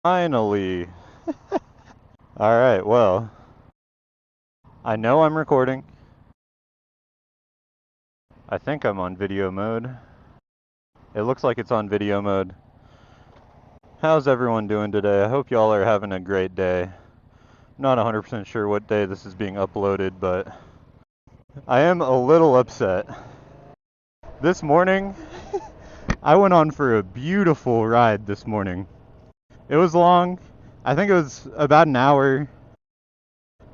Finally. Alright, well, I know I'm recording. I think I'm on video mode. It looks like it's on video mode. How's everyone doing today? I hope y'all are having a great day. Not 100% sure what day this is being uploaded, but I am a little upset. This morning, I went on for a beautiful ride this morning. It was long. I think it was about an hour.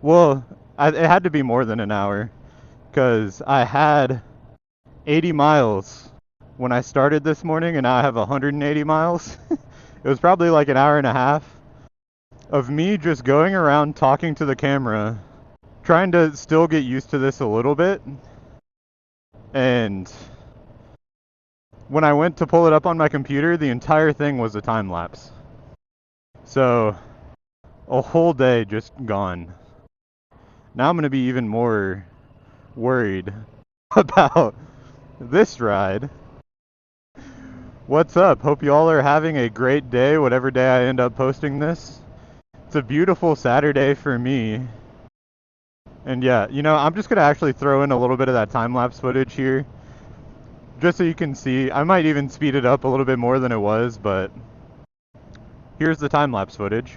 Well, it had to be more than an hour, because I had 80 miles when I started this morning, and now I have 180 miles. It was probably like an hour and a half of me just going around talking to the camera, trying to still get used to this a little bit. And when I went to pull it up on my computer, the entire thing was a time lapse. So a whole day just gone. Now I'm going to be even more worried about this ride. What's up? Hope you all are having a great day, whatever day I end up posting this. It's a beautiful Saturday for me. And yeah, I'm just going to actually throw in a little bit of that time-lapse footage here, just so you can see. I might even speed it up a little bit more than it was, but here's the time-lapse footage.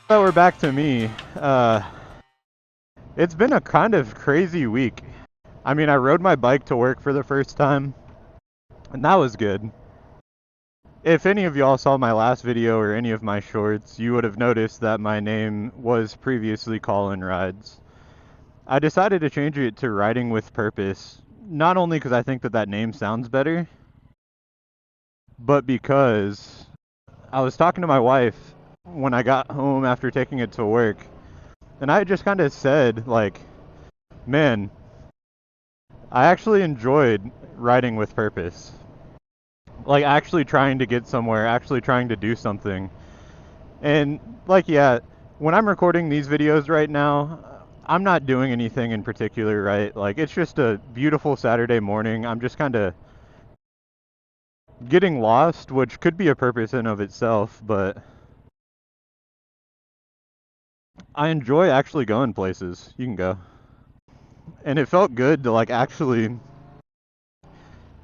So we're back to me. It's been a kind of crazy week. I mean, I rode my bike to work for the first time, and that was good. If any of y'all saw my last video or any of my shorts, you would have noticed that my name was previously Call-In Rides. I decided to change it to Riding with Purpose, not only because I think that name sounds better, but because I was talking to my wife when I got home after taking it to work, and I just kind of said, like, man, I actually enjoyed riding with purpose. Like, actually trying to get somewhere, actually trying to do something. And, like, yeah, when I'm recording these videos right now, I'm not doing anything in particular, right? Like, it's just a beautiful Saturday morning. I'm just kind of getting lost, which could be a purpose in of itself, but I enjoy actually going places. You can go. And it felt good to, like, actually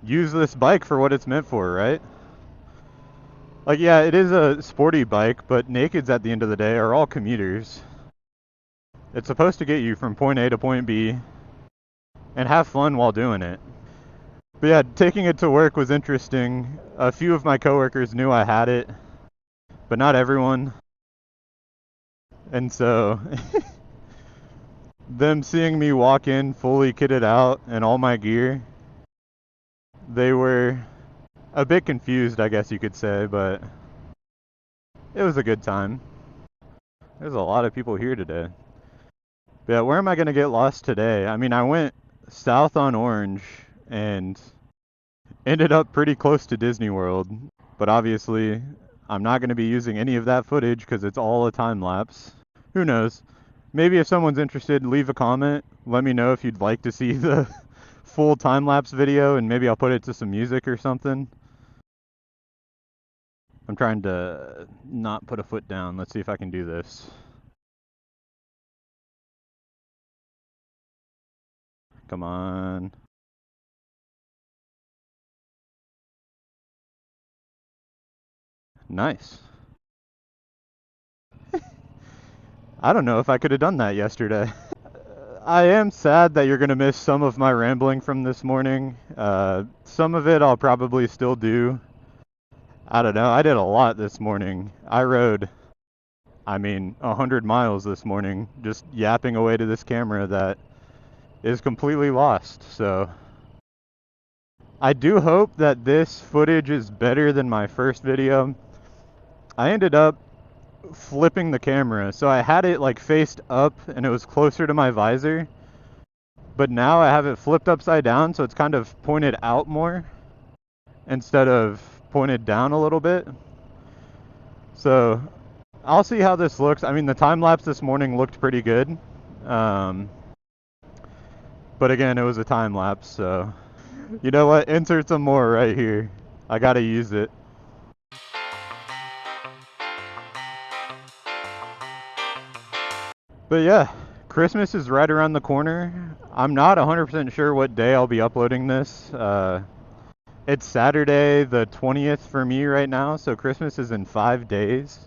use this bike for what it's meant for, right? Like, yeah, it is a sporty bike, but nakeds at the end of the day are all commuters. It's supposed to get you from point A to point B and have fun while doing it. But yeah, taking it to work was interesting. A few of my coworkers knew I had it, but not everyone. And so them seeing me walk in fully kitted out and all my gear, they were a bit confused, I guess you could say, but it was a good time. There's a lot of people here today. But yeah, where am I going to get lost today? I mean, I went south on Orange and ended up pretty close to Disney World, but obviously I'm not going to be using any of that footage because it's all a time lapse. Who knows? Maybe if someone's interested, leave a comment. Let me know if you'd like to see the full time-lapse video, and maybe I'll put it to some music or something. I'm trying to not put a foot down. Let's see if I can do this. Come on. Nice. I don't know if I could have done that yesterday. I am sad that you're going to miss some of my rambling from this morning. Some of it I'll probably still do. I don't know. I did a lot this morning. I rode, 100 miles this morning, just yapping away to this camera that is completely lost. So I do hope that this footage is better than my first video. I ended up flipping the camera, so I had it like faced up and it was closer to my visor, but now I have it flipped upside down, so it's kind of pointed out more instead of pointed down a little bit. So I'll see how this looks. I mean, the time lapse this morning looked pretty good. But again, it was a time lapse, so you know what? Insert some more right here. I gotta use it. But yeah, Christmas is right around the corner. I'm not 100% sure what day I'll be uploading this. It's Saturday the 20th for me right now, so Christmas is in 5 days.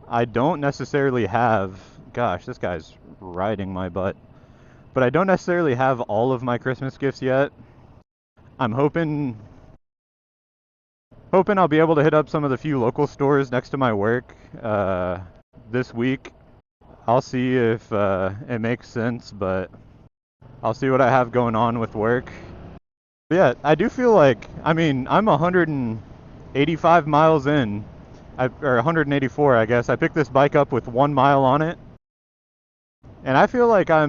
I don't necessarily have, gosh, this guy's riding my butt. But I don't necessarily have all of my Christmas gifts yet. I'm hoping I'll be able to hit up some of the few local stores next to my work this week. I'll see if it makes sense, but I'll see what I have going on with work. But yeah, I do feel like, I mean, I'm 185 miles in, or 184, I guess. I picked this bike up with 1 mile on it. And I feel like I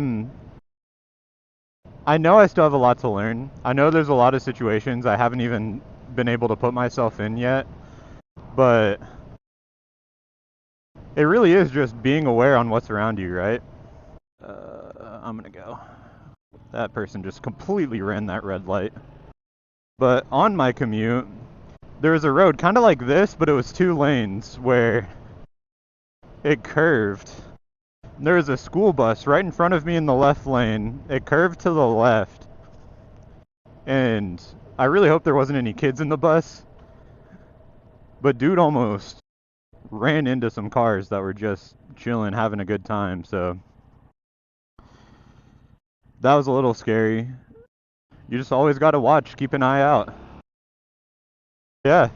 know I still have a lot to learn. I know there's a lot of situations I haven't even been able to put myself in yet. But it really is just being aware on what's around you, right? I'm gonna go. That person just completely ran that red light. But on my commute, there was a road kind of like this, but it was 2 lanes where it curved. There was a school bus right in front of me in the left lane. It curved to the left. And I really hope there wasn't any kids in the bus. But dude almost ran into some cars that were just chilling, having a good time. So that was a little scary. You just always got to watch, keep an eye out. Yeah,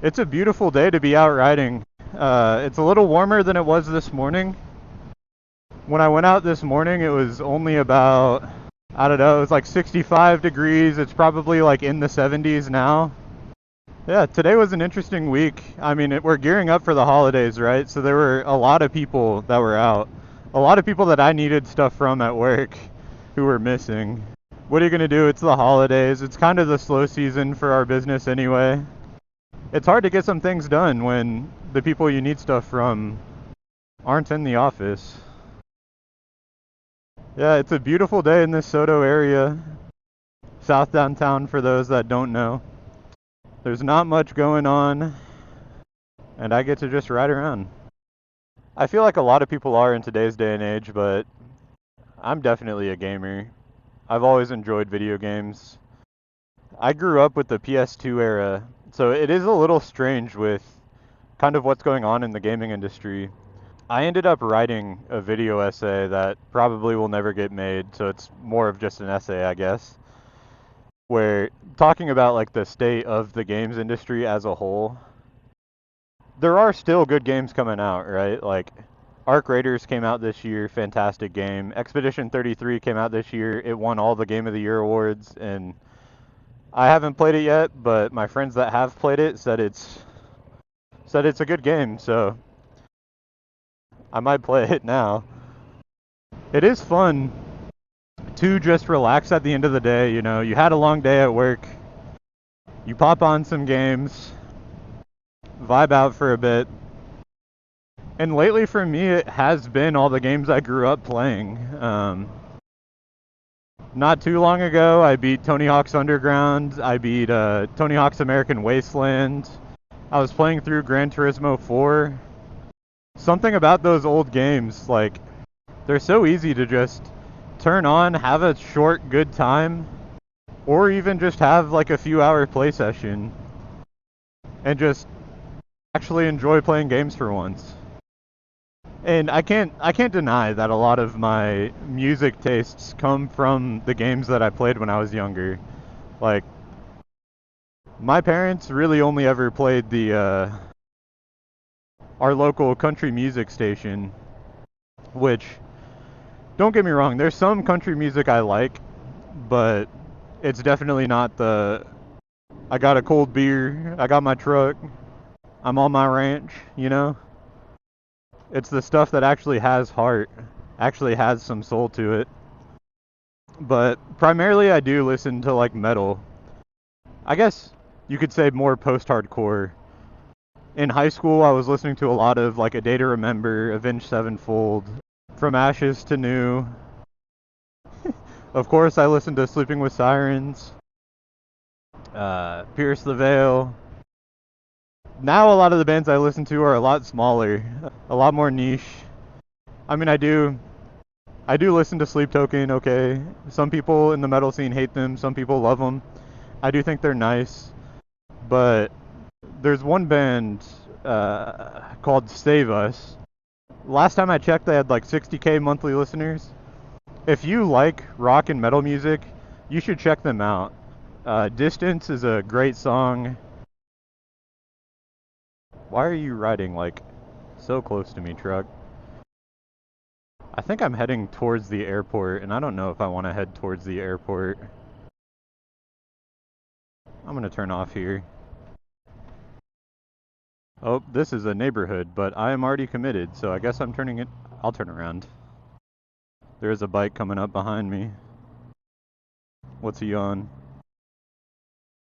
it's a beautiful day to be out riding. It's a little warmer than it was this morning. When I went out this morning, it was only about, I don't know, it was like 65 degrees. It's probably like in the 70s now. Yeah, today was an interesting week. I mean, we're gearing up for the holidays, right? So there were a lot of people that were out. A lot of people that I needed stuff from at work who were missing. What are you going to do? It's the holidays. It's kind of the slow season for our business anyway. It's hard to get some things done when the people you need stuff from aren't in the office. Yeah, it's a beautiful day in this Soto area. South downtown for those that don't know. There's not much going on, and I get to just ride around. I feel like a lot of people are in today's day and age, but I'm definitely a gamer. I've always enjoyed video games. I grew up with the PS2 era, so it is a little strange with kind of what's going on in the gaming industry. I ended up writing a video essay that probably will never get made, so it's more of just an essay, I guess, where talking about like the state of the games industry as a whole. There are still good games coming out, right? Like Arc Raiders came out this year, fantastic game. Expedition 33 came out this year. It won all the Game of the Year awards, and I haven't played it yet, but my friends that have played it said it's a good game, so I might play it now. It is fun to just relax at the end of the day, you know. You had a long day at work. You pop on some games, vibe out for a bit. And lately for me, it has been all the games I grew up playing. Not too long ago, I beat Tony Hawk's Underground. I beat Tony Hawk's American Wasteland. I was playing through Gran Turismo 4. Something about those old games, like, they're so easy to just turn on, have a short, good time, or even just have like a few hour play session and just actually enjoy playing games for once. And I can't deny that a lot of my music tastes come from the games that I played when I was younger. Like, my parents really only ever played the our local country music station, which, don't get me wrong, there's some country music I like, but it's definitely not the I got a cold beer, I got my truck, I'm on my ranch, you know? It's the stuff that actually has heart, actually has some soul to it. But primarily I do listen to like metal. I guess you could say more post-hardcore. In high school, I was listening to a lot of like A Day to Remember, Avenged Sevenfold, From Ashes to New. Of course, I listened to Sleeping with Sirens, Pierce the Veil. Now a lot of the bands I listen to are a lot smaller, a lot more niche. I mean, I do listen to Sleep Token, okay. Some people in the metal scene hate them, some people love them. I do think they're nice, but there's one band called Save Us. Last time I checked, they had like 60K monthly listeners. If you like rock and metal music, you should check them out. Distance is a great song. Why are you riding like so close to me, truck? I think I'm heading towards the airport, and I don't know if I want to head towards the airport. I'm gonna turn off here. Oh, this is a neighborhood, but I am already committed, so I guess I'm turning it. I'll turn around. There is a bike coming up behind me. What's he on?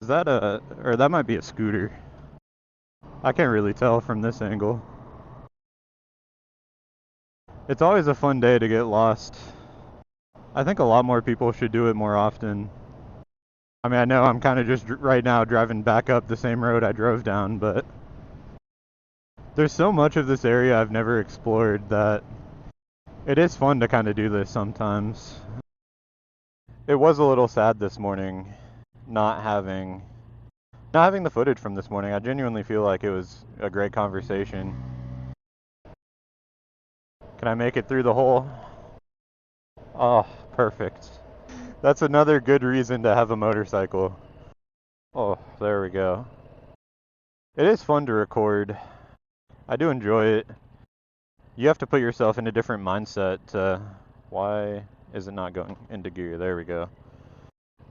Is that or that might be a scooter. I can't really tell from this angle. It's always a fun day to get lost. I think a lot more people should do it more often. I mean, I know I'm kind of just right now driving back up the same road I drove down, but there's so much of this area I've never explored that it is fun to kind of do this sometimes. It was a little sad this morning not having the footage from this morning. I genuinely feel like it was a great conversation. Can I make it through the hole? Oh, perfect. That's another good reason to have a motorcycle. Oh, there we go. It is fun to record. I do enjoy it. You have to put yourself in a different mindset. Why is it not going into gear? There we go.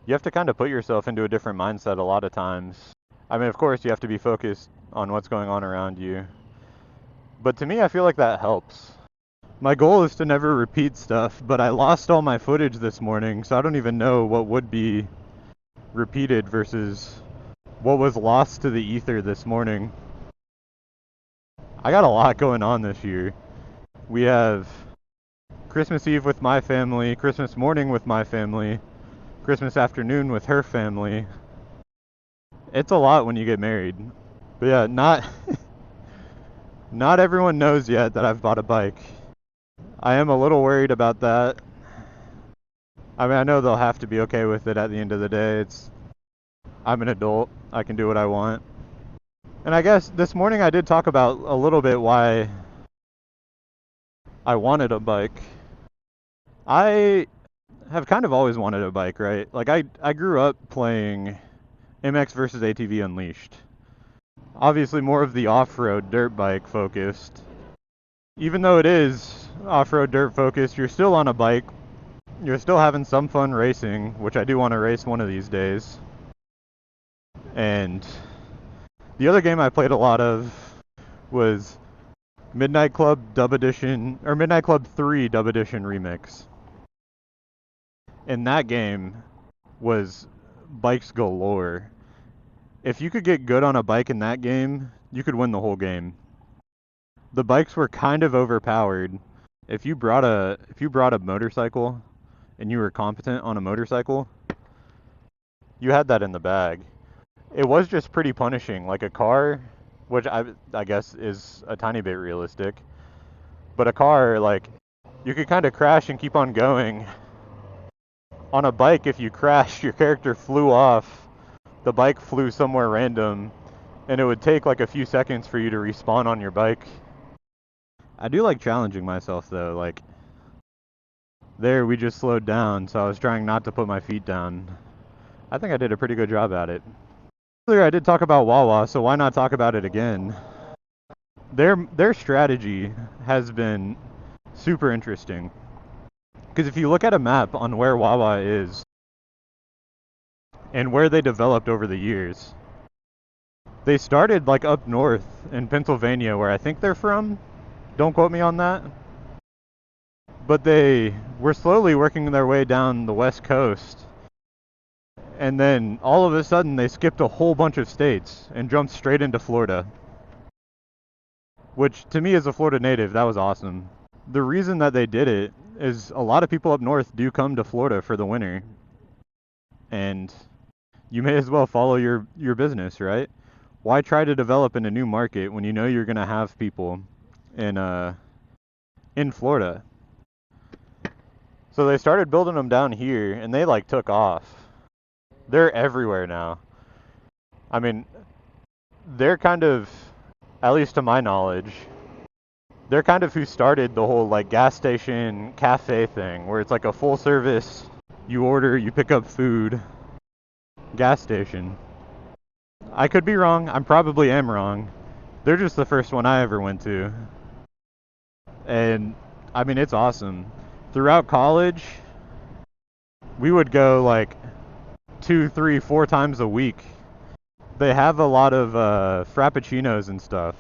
You have to kind of put yourself into a different mindset a lot of times. I mean, of course, you have to be focused on what's going on around you. But to me, I feel like that helps. My goal is to never repeat stuff, but I lost all my footage this morning, so I don't even know what would be repeated versus what was lost to the ether this morning. I got a lot going on this year. We have Christmas Eve with my family, Christmas morning with my family, Christmas afternoon with her family. It's a lot when you get married. But yeah, not everyone knows yet that I've bought a bike. I am a little worried about that. I mean, I know they'll have to be okay with it at the end of the day. I'm an adult. I can do what I want. And I guess this morning I did talk about a little bit why I wanted a bike. I have kind of always wanted a bike, right? Like I grew up playing MX versus ATV Unleashed. Obviously more of the off-road dirt bike focused. Even though it is off-road dirt focused, you're still on a bike. You're still having some fun racing, which I do want to race one of these days. And the other game I played a lot of was Midnight Club Dub Edition, or Midnight Club 3 Dub Edition Remix. And that game was bikes galore. If you could get good on a bike in that game, you could win the whole game. The bikes were kind of overpowered. If you brought a motorcycle and you were competent on a motorcycle, you had that in the bag. It was just pretty punishing. Like a car, which I guess is a tiny bit realistic, but a car, like, you could kind of crash and keep on going. On a bike, if you crashed, your character flew off, the bike flew somewhere random, and it would take like a few seconds for you to respawn on your bike. I do like challenging myself though. Like, there we just slowed down, so I was trying not to put my feet down. I think I did a pretty good job at it. Earlier I did talk about Wawa, so why not talk about it again? Their strategy has been super interesting. Because if you look at a map on where Wawa is and where they developed over the years, they started like up north in Pennsylvania, where I think they're from. Don't quote me on that. But they were slowly working their way down the west coast. And then all of a sudden they skipped a whole bunch of states and jumped straight into Florida. Which to me as a Florida native, that was awesome. The reason that they did it is a lot of people up north do come to Florida for the winter. And you may as well follow your business, right? Why try to develop in a new market when you know you're going to have people in Florida? So they started building them down here and they like took off. They're everywhere now. I mean, they're kind of, at least to my knowledge, they're kind of who started the whole like gas station cafe thing where it's like a full service, you order, you pick up food, gas station. I could be wrong. I probably am wrong. They're just the first one I ever went to. And I mean, it's awesome. Throughout college, we would go like 2, 3, 4 times a week. They have a lot of frappuccinos and stuff.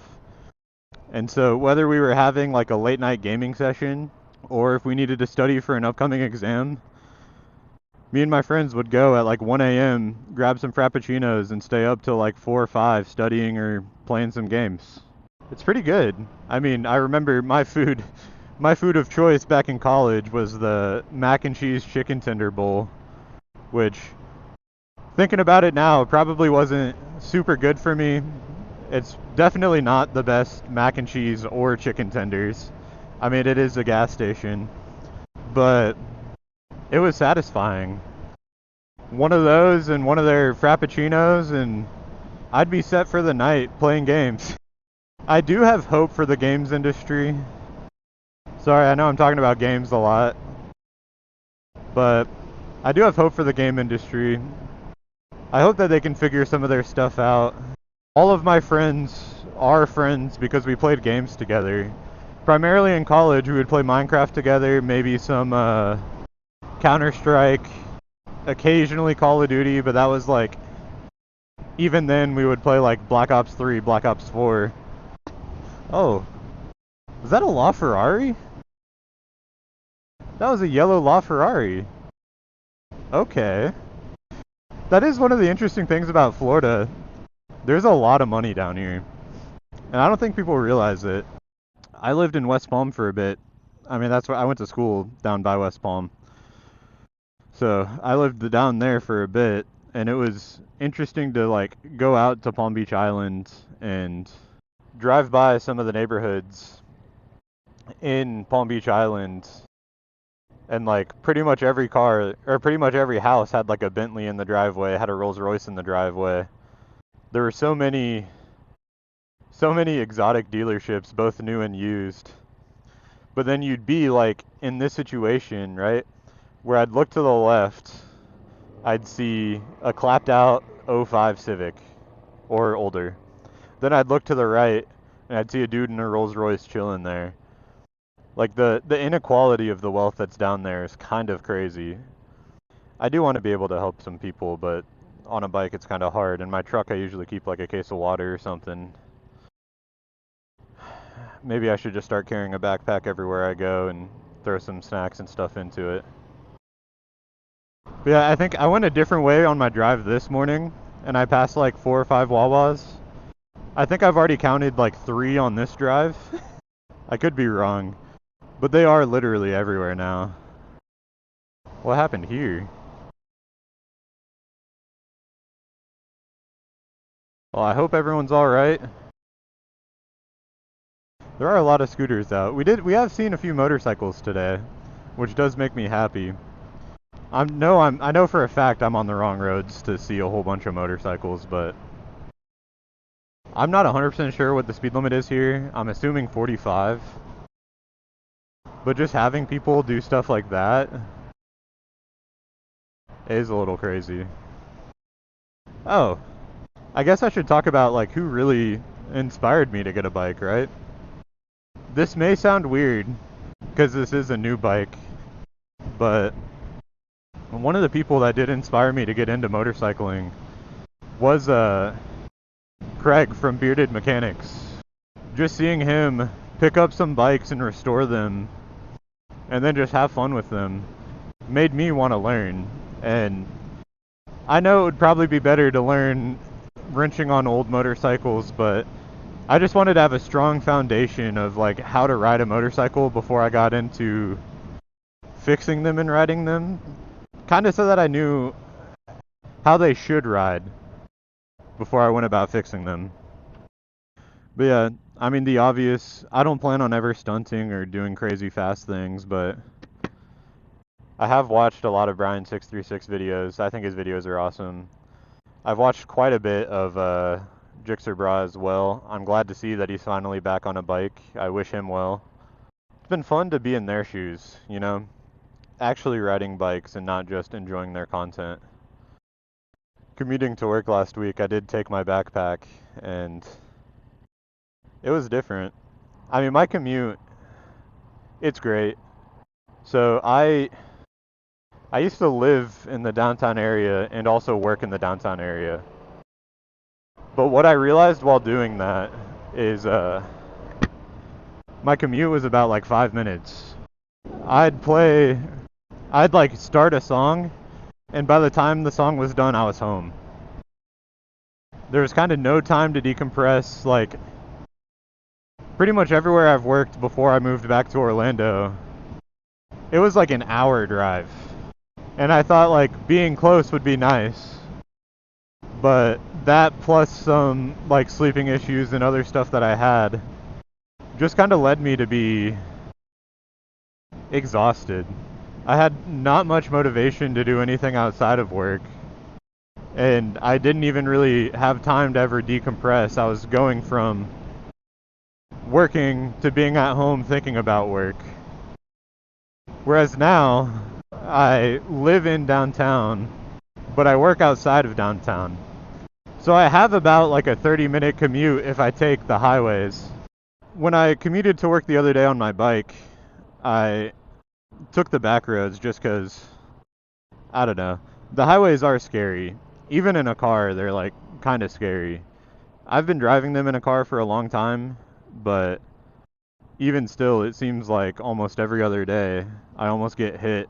And so whether we were having like a late night gaming session or if we needed to study for an upcoming exam, me and my friends would go at like 1 a.m., grab some frappuccinos and stay up till like 4 or 5 studying or playing some games. It's pretty good. I mean, I remember my food of choice back in college was the mac and cheese chicken tender bowl, which, thinking about it now, probably wasn't super good for me. It's definitely not the best mac and cheese or chicken tenders. I mean, it is a gas station, but it was satisfying. One of those and one of their frappuccinos and I'd be set for the night playing games. I do have hope for the games industry. Sorry, I know I'm talking about games a lot, but I do have hope for the game industry. I hope that they can figure some of their stuff out. All of my friends are friends because we played games together. Primarily in college, we would play Minecraft together, maybe some Counter-Strike, occasionally Call of Duty, but that was like, even then we would play like Black Ops 3, Black Ops 4. Oh, was that a LaFerrari? That was a yellow LaFerrari. Okay. That is one of the interesting things about Florida. There's a lot of money down here. And I don't think people realize it. I lived in West Palm for a bit. I mean, that's where I went to school, down by West Palm. So I lived down there for a bit, and it was interesting to like go out to Palm Beach Island and drive by some of the neighborhoods in Palm Beach Island, and like pretty much every car or pretty much every house had like a Bentley in the driveway, had a Rolls Royce in the driveway. There were so many exotic dealerships, both new and used. But then you'd be like in this situation, right, where I'd look to the left, I'd see a clapped out '05 Civic or older. Then I'd look to the right and I'd see a dude in a Rolls Royce chilling there. Like the inequality of the wealth that's down there is kind of crazy. I do want to be able to help some people, but on a bike it's kind of hard. In my truck I usually keep like a case of water or something. Maybe I should just start carrying a backpack everywhere I go and throw some snacks and stuff into it. But yeah, I think I went a different way on my drive this morning, and I passed like 4 or 5 Wawas. I think I've already counted like 3 on this drive. I could be wrong, but they are literally everywhere now. What happened here? Well, I hope everyone's alright. There are a lot of scooters out. We have seen a few motorcycles today, which does make me happy. I know for a fact I'm on the wrong roads to see a whole bunch of motorcycles, but I'm not 100% sure what the speed limit is here. I'm assuming 45. But just having people do stuff like that is a little crazy. Oh, I guess I should talk about like who really inspired me to get a bike, right? This may sound weird because this is a new bike, but one of the people that did inspire me to get into motorcycling was Craig from Bearded Mechanics. Just seeing him pick up some bikes and restore them and then just have fun with them made me want to learn. And I know it would probably be better to learn wrenching on old motorcycles, but I just wanted to have a strong foundation of like how to ride a motorcycle before I got into fixing them and riding them, kind of so that I knew how they should ride before I went about fixing them. But yeah, I mean the obvious, I don't plan on ever stunting or doing crazy fast things, but I have watched a lot of Brian 636 videos. I think his videos are awesome. I've watched quite a bit of Jixer Bra as well. I'm glad to see that he's finally back on a bike. I wish him well. It's been fun to be in their shoes, you know, actually riding bikes and not just enjoying their content. Commuting to work last week, I did take my backpack and it was different. I mean, my commute, it's great. So I used to live in the downtown area and also work in the downtown area. But what I realized while doing that is my commute was about like 5 minutes. I'd play, I'd like start a song, and by the time the song was done, I was home. There was kind of no time to decompress. Like, pretty much everywhere I've worked before I moved back to Orlando, it was like an hour drive. And I thought like being close would be nice. But that plus some like sleeping issues and other stuff that I had just kind of led me to be exhausted. I had not much motivation to do anything outside of work. And I didn't even really have time to ever decompress. I was going from working to being at home thinking about work. Whereas now, I live in downtown, but I work outside of downtown. So I have about like a 30-minute commute if I take the highways. When I commuted to work the other day on my bike, I took the back roads just because, I don't know, the highways are scary. Even in a car, they're like kind of scary. I've been driving them in a car for a long time, but even still, it seems like almost every other day, I almost get hit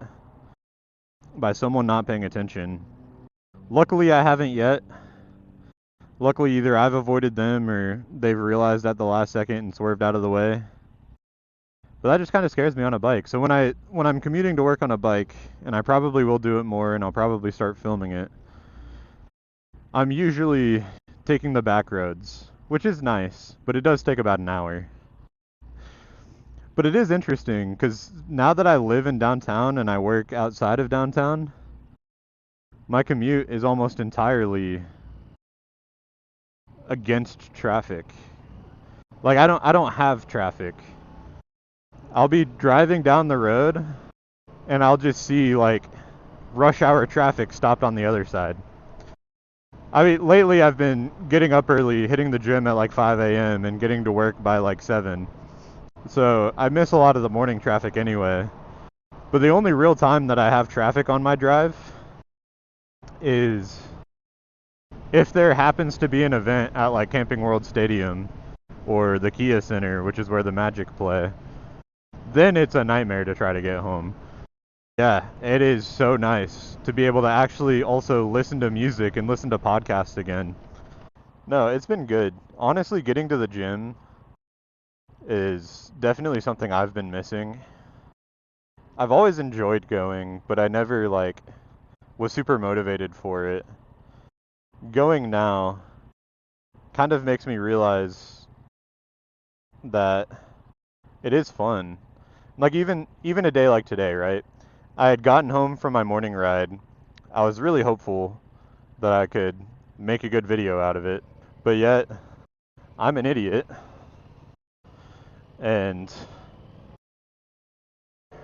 by someone not paying attention. Luckily, I haven't yet. Luckily, either I've avoided them or they've realized at the last second and swerved out of the way. But that just kind of scares me on a bike. So when I'm commuting to work on a bike, and I probably will do it more and I'll probably start filming it, I'm usually taking the back roads, which is nice, but it does take about an hour. But it is interesting because now that I live in downtown and I work outside of downtown, my commute is almost entirely against traffic. Like I don't have traffic. I'll be driving down the road and I'll just see like rush hour traffic stopped on the other side. I mean, lately I've been getting up early, hitting the gym at like 5 a.m. and getting to work by like 7. So I miss a lot of the morning traffic anyway. But the only real time that I have traffic on my drive is if there happens to be an event at like Camping World Stadium or the Kia Center, which is where the Magic play. Then it's a nightmare to try to get home. Yeah, it is so nice to be able to actually also listen to music and listen to podcasts again. No, it's been good. Honestly, getting to the gym is definitely something I've been missing. I've always enjoyed going, but I never like was super motivated for it. Going now kind of makes me realize that it is fun. Like even a day like today, right? I had gotten home from my morning ride. I was really hopeful that I could make a good video out of it, but yet I'm an idiot and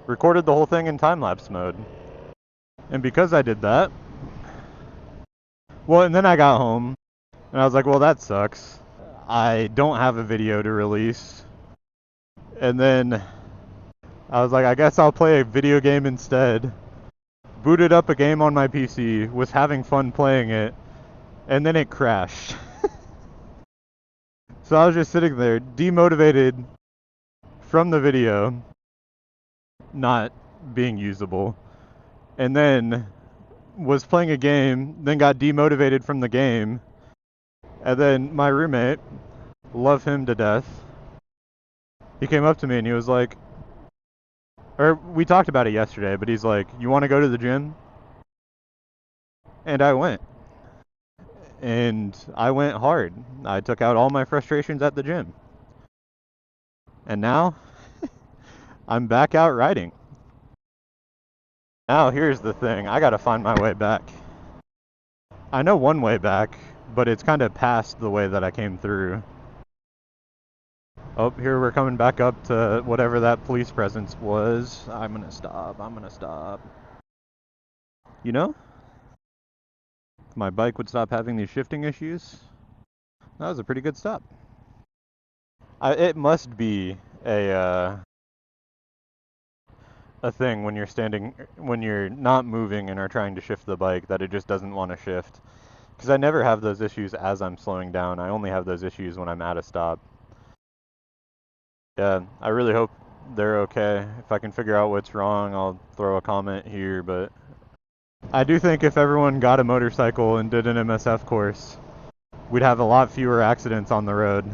recorded the whole thing in time-lapse mode. And because I did that, well, and then I got home and I was like, well, that sucks. I don't have a video to release. And then I was like, I guess I'll play a video game instead. Booted up a game on my PC, was having fun playing it, and then it crashed. So I was just sitting there, demotivated from the video, not being usable. And then was playing a game, then got demotivated from the game, and then my roommate, love him to death, he came up to me and he was like, or we talked about it yesterday, but he's like, you want to go to the gym? And I went. And I went hard. I took out all my frustrations at the gym. And now I'm back out riding. Now here's the thing, I gotta find my way back. I know one way back, but it's kind of past the way that I came through. Oh, here we're coming back up to whatever that police presence was. I'm gonna stop. You know, if my bike would stop having these shifting issues, that was a pretty good stop. It must be a thing when you're not moving and are trying to shift the bike, that it just doesn't want to shift. Because I never have those issues as I'm slowing down. I only have those issues when I'm at a stop. Yeah, I really hope they're okay. If I can figure out what's wrong, I'll throw a comment here, but I do think if everyone got a motorcycle and did an MSF course, we'd have a lot fewer accidents on the road.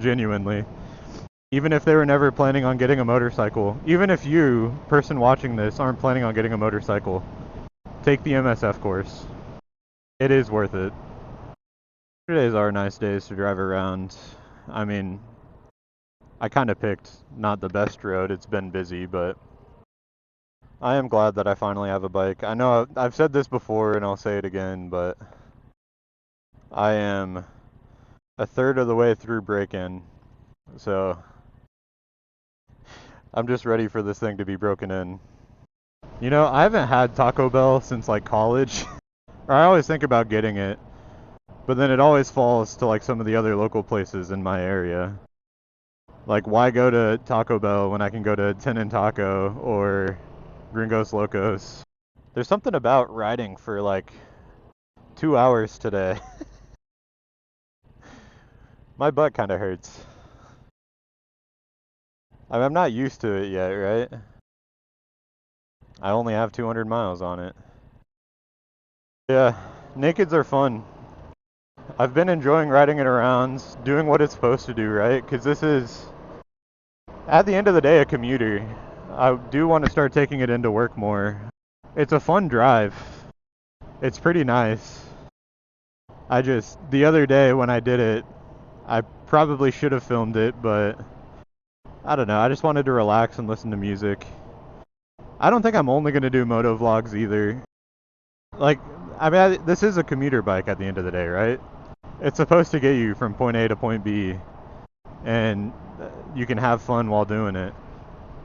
Genuinely. Even if they were never planning on getting a motorcycle, even if you, person watching this, aren't planning on getting a motorcycle, take the MSF course. It is worth it. Today's are nice days to drive around. I mean, I kind of picked not the best road. It's been busy, but I am glad that I finally have a bike. I know I've said this before and I'll say it again, but I am a third of the way through break-in, so I'm just ready for this thing to be broken in. You know, I haven't had Taco Bell since like college. Or I always think about getting it, but then it always falls to like some of the other local places in my area. Like, why go to Taco Bell when I can go to Tin and Taco or Gringos Locos? There's something about riding for like 2 hours today. My butt kind of hurts. I mean, I'm not used to it yet, right? I only have 200 miles on it. Yeah, nakeds are fun. I've been enjoying riding it around, doing what it's supposed to do, right? Because this is, at the end of the day, a commuter. I do want to start taking it into work more. It's a fun drive. It's pretty nice. The other day when I did it, I probably should have filmed it, but I don't know. I just wanted to relax and listen to music. I don't think I'm only going to do motovlogs either. Like, I mean, this is a commuter bike at the end of the day, right? It's supposed to get you from point A to point B, and you can have fun while doing it.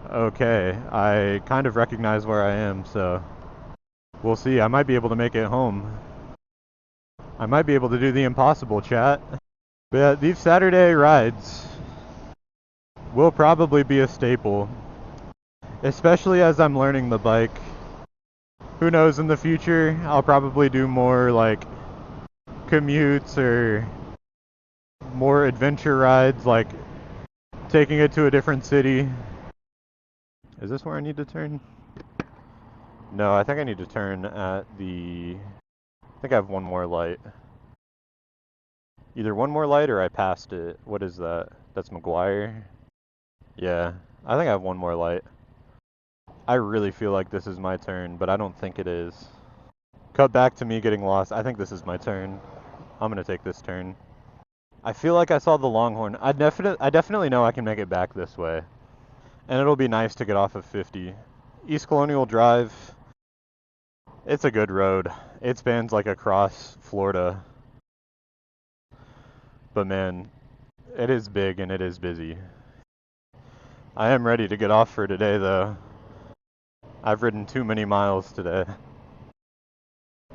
Okay, I kind of recognize where I am, so we'll see. I might be able to make it home. I might be able to do the impossible, chat. But yeah, these Saturday rides will probably be a staple, especially as I'm learning the bike. Who knows, in the future, I'll probably do more like commutes or more adventure rides, like taking it to a different city. Is this where I need to turn? No, I think I need to turn at I think I have one more light. Either one more light or I passed it. What is that? That's McGuire? Yeah, I think I have one more light. I really feel like this is my turn, but I don't think it is. Cut back to me getting lost. I think this is my turn. I'm gonna take this turn. I feel like I saw the Longhorn. I definitely know I can make it back this way. And it'll be nice to get off of 50. East Colonial Drive, it's a good road. It spans like across Florida. But man, it is big and it is busy. I am ready to get off for today though. I've ridden too many miles today.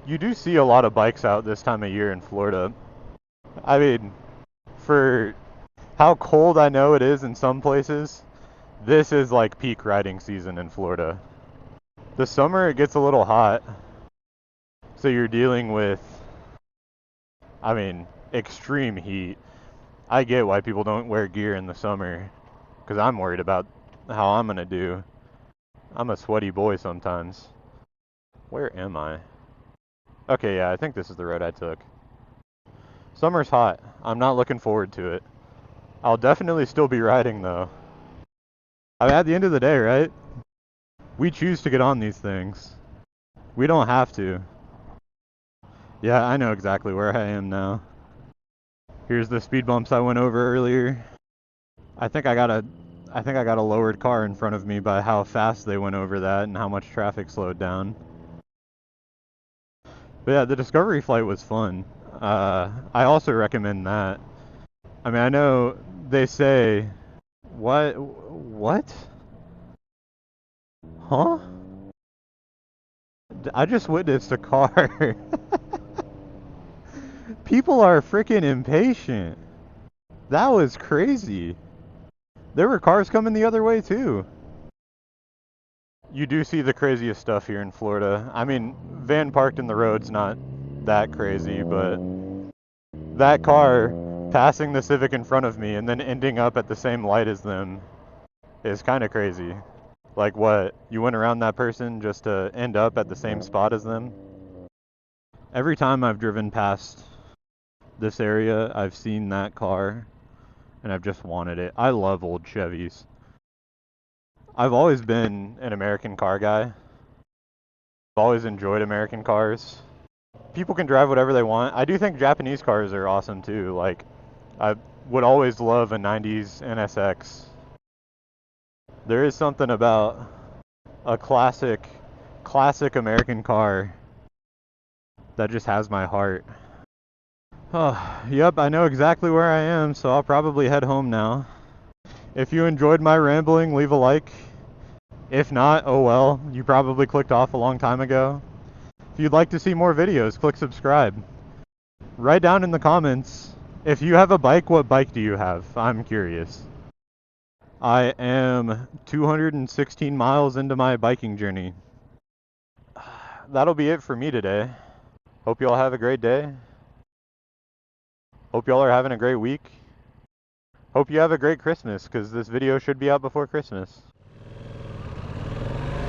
You do see a lot of bikes out this time of year in Florida. I mean, for how cold I know it is in some places, this is like peak riding season in Florida. The summer it gets a little hot, so you're dealing with, I mean, extreme heat. I get why people don't wear gear in the summer, because I'm worried about how I'm gonna do. I'm a sweaty boy sometimes. Where am I? Okay, yeah, I think this is the road I took. Summer's hot. I'm not looking forward to it. I'll definitely still be riding though. I mean, at the end of the day, right? We choose to get on these things. We don't have to. Yeah, I know exactly where I am now. Here's the speed bumps I went over earlier. I think I got a lowered car in front of me by how fast they went over that and how much traffic slowed down. But yeah, the Discovery flight was fun. I also recommend that. I mean, I know they say, what? Huh? I just witnessed a car. People are freaking impatient. That was crazy. There were cars coming the other way too. You do see the craziest stuff here in Florida. I mean, van parked in the road's not that crazy, but that car passing the Civic in front of me and then ending up at the same light as them is kind of crazy. Like what? You went around that person just to end up at the same spot as them? Every time I've driven past this area, I've seen that car and I've just wanted it. I love old Chevys. I've always been an American car guy. I've always enjoyed American cars. People can drive whatever they want. I do think Japanese cars are awesome too. Like, I would always love a 90s NSX. There is something about a classic American car that just has my heart. Oh, yep, I know exactly where I am, so I'll probably head home now. If you enjoyed my rambling, leave a like. If not, oh well, you probably clicked off a long time ago. If you'd like to see more videos, click subscribe. Write down in the comments, if you have a bike, what bike do you have? I'm curious. I am 216 miles into my biking journey. That'll be it for me today. Hope y'all have a great day. Hope y'all are having a great week. Hope you have a great Christmas, because this video should be out before Christmas.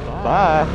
Bye.